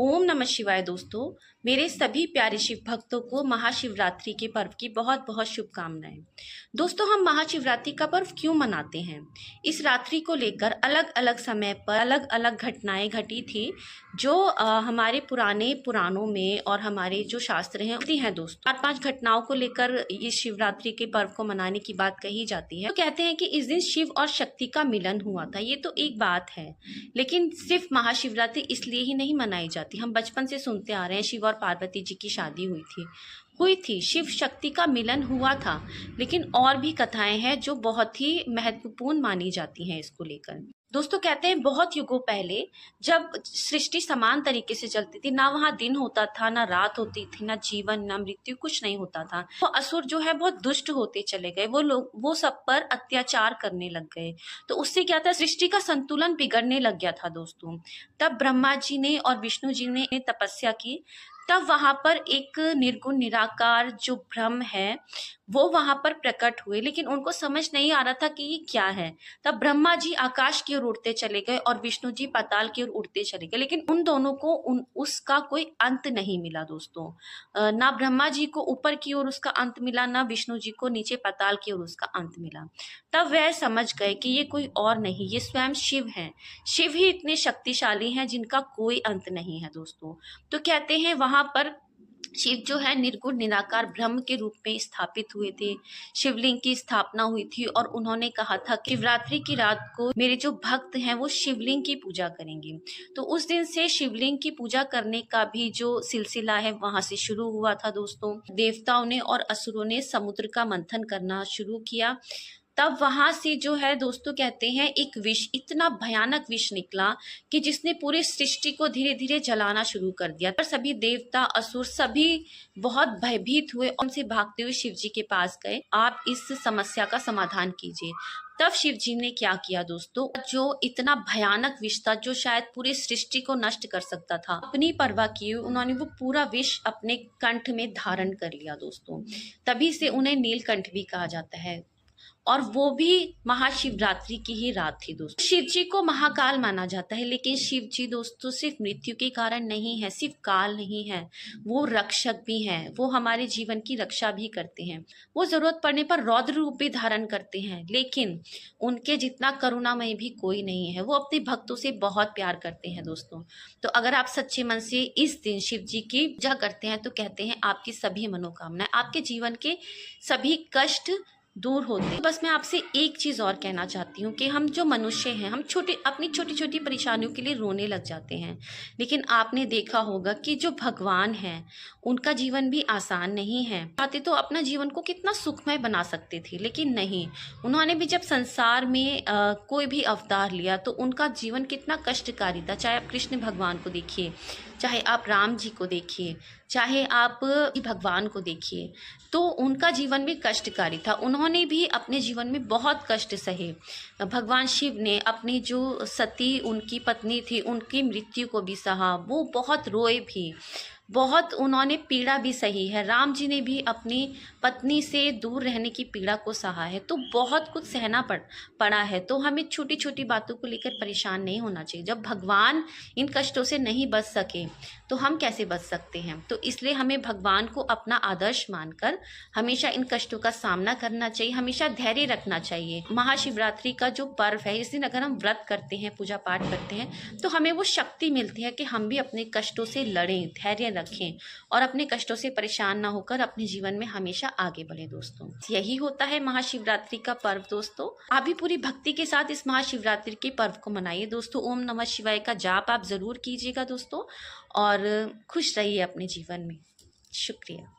ओम नमः शिवाय दोस्तों। मेरे सभी प्यारे शिव भक्तों को महाशिवरात्रि के पर्व की बहुत बहुत शुभकामनाएं। दोस्तों, हम महाशिवरात्रि का पर्व क्यों मनाते हैं? इस रात्रि को लेकर अलग अलग समय पर अलग अलग घटनाएं घटी थी जो हमारे पुराने पुराणों में और हमारे जो शास्त्र हैं दोस्तों। 4-5 घटनाओं को लेकर इस शिवरात्रि के पर्व को मनाने की बात कही जाती है। तो कहते हैं कि इस दिन शिव और शक्ति का मिलन हुआ था। ये तो एक बात है, लेकिन सिर्फ महाशिवरात्रि इसलिए ही नहीं मनाई जाती। हम बचपन से सुनते आ रहे हैं शिव और पार्वती जी की शादी हुई थी, शिव शक्ति का मिलन हुआ था। लेकिन और भी कथाएं हैं जो बहुत ही महत्वपूर्ण मानी जाती हैं इसको लेकर। दोस्तों, कहते हैं बहुत युगों पहले जब सृष्टि समान तरीके से चलती थी, ना वहां दिन होता था, ना रात होती थी, ना जीवन ना मृत्यु, कुछ नहीं होता था। तो असुर जो है बहुत दुष्ट होते चले गए। वो सब पर अत्याचार करने लग गए। तो उससे क्या था, सृष्टि का संतुलन बिगड़ने लग गया था दोस्तों। तब ब्रह्मा जी ने और विष्णु जी ने तपस्या की। तब वहां पर एक निर्गुण निराकार जो ब्रह्म है वो वहां पर प्रकट हुए, लेकिन उनको समझ नहीं आ रहा था कि ये क्या है। तब ब्रह्मा जी आकाश की ओर उड़ते चले गए और विष्णु जी पाताल की ओर उड़ते चले गए, लेकिन उन दोनों को उसका कोई अंत नहीं मिला दोस्तों। ना ब्रह्मा जी को ऊपर की ओर उसका अंत मिला, ना विष्णु जी को नीचे पाताल की ओर उसका अंत मिला। तब वह समझ गए कि ये कोई और नहीं, ये स्वयं शिव हैं। शिव ही इतने शक्तिशाली हैं जिनका कोई अंत नहीं है दोस्तों। तो कहते हैं वहां पर शिव जो है निर्गुण निराकार ब्रह्म के रूप में स्थापित हुए थे। शिवलिंग की स्थापना हुई थी और उन्होंने कहा था कि शिवरात्रि की रात को मेरे जो भक्त हैं वो शिवलिंग की पूजा करेंगे। तो उस दिन से शिवलिंग की पूजा करने का भी जो सिलसिला है वहां से शुरू हुआ था दोस्तों। देवताओं ने और असुरों ने समुद्र का मंथन करना शुरू किया। तब वहां से जो है दोस्तों, कहते हैं एक विष, इतना भयानक विष निकला कि जिसने पूरी सृष्टि को धीरे धीरे जलाना शुरू कर दिया। पर सभी देवता असुर सभी बहुत भयभीत हुए और उनसे भागते हुए शिव जी के पास गए, आप इस समस्या का समाधान कीजिए। तब शिव जी ने क्या किया दोस्तों, जो इतना भयानक विष था जो शायद पूरी सृष्टि को नष्ट कर सकता था, अपनी परवाह किए उन्होंने वो पूरा विष अपने कंठ में धारण कर लिया दोस्तों। तभी से उन्हें नीलकंठ भी कहा जाता है, और वो भी महाशिवरात्रि की ही रात थी दोस्तों। शिव जी को महाकाल माना जाता है, लेकिन शिव जी दोस्तों सिर्फ मृत्यु के कारण नहीं है, सिर्फ काल नहीं है, वो रक्षक भी हैं। वो हमारे जीवन की रक्षा भी करते हैं। वो जरूरत पड़ने पर रौद्र रूप भी धारण करते हैं, लेकिन उनके जितना करुणामय भी कोई नहीं है। वो अपने भक्तों से बहुत प्यार करते हैं दोस्तों। तो अगर आप सच्चे मन से इस दिन शिव जी की पूजा करते हैं तो कहते हैं आपकी सभी मनोकामनाएं, आपके जीवन के सभी कष्ट दूर होते हैं। बस मैं आपसे एक चीज और कहना चाहती हूँ कि हम जो मनुष्य हैं, हम अपनी छोटी छोटी परेशानियों के लिए रोने लग जाते हैं, लेकिन आपने देखा होगा कि जो भगवान हैं उनका जीवन भी आसान नहीं है। चाहते तो अपना जीवन को कितना सुखमय बना सकते थे, लेकिन नहीं। उन्होंने भी जब संसार में कोई भी अवतार लिया तो उनका जीवन कितना कष्टकारी था। चाहे आप कृष्ण भगवान को देखिए, चाहे आप राम जी को देखिए, चाहे आप भगवान को देखिए, तो उनका जीवन भी कष्टकारी था। उन्होंने भी अपने जीवन में बहुत कष्ट सहे। भगवान शिव ने अपनी जो सती उनकी पत्नी थी उनकी मृत्यु को भी सहा, वो बहुत रोए भी, बहुत उन्होंने पीड़ा भी सही है। राम जी ने भी अपनी पत्नी से दूर रहने की पीड़ा को सहा है। तो बहुत कुछ सहना पड़ा है। तो हमें छोटी छोटी बातों को लेकर परेशान नहीं होना चाहिए। जब भगवान इन कष्टों से नहीं बच सके तो हम कैसे बच सकते हैं? तो इसलिए हमें भगवान को अपना आदर्श मानकर हमेशा इन कष्टों का सामना करना चाहिए, हमेशा धैर्य रखना चाहिए। महाशिवरात्रि का जो पर्व है, इस दिन अगर हम व्रत करते हैं, पूजा पाठ करते हैं, तो हमें वो शक्ति मिलती है कि हम भी अपने कष्टों से लड़ें, धैर्य रखें और अपने कष्टों से परेशान ना होकर अपने जीवन में हमेशा आगे बढ़े दोस्तों। यही होता है महाशिवरात्रि का पर्व दोस्तों। आप भी पूरी भक्ति के साथ इस महाशिवरात्रि के पर्व को मनाइए दोस्तों। ओम नमः शिवाय का जाप आप जरूर कीजिएगा दोस्तों, और खुश रहिए अपने जीवन में। शुक्रिया।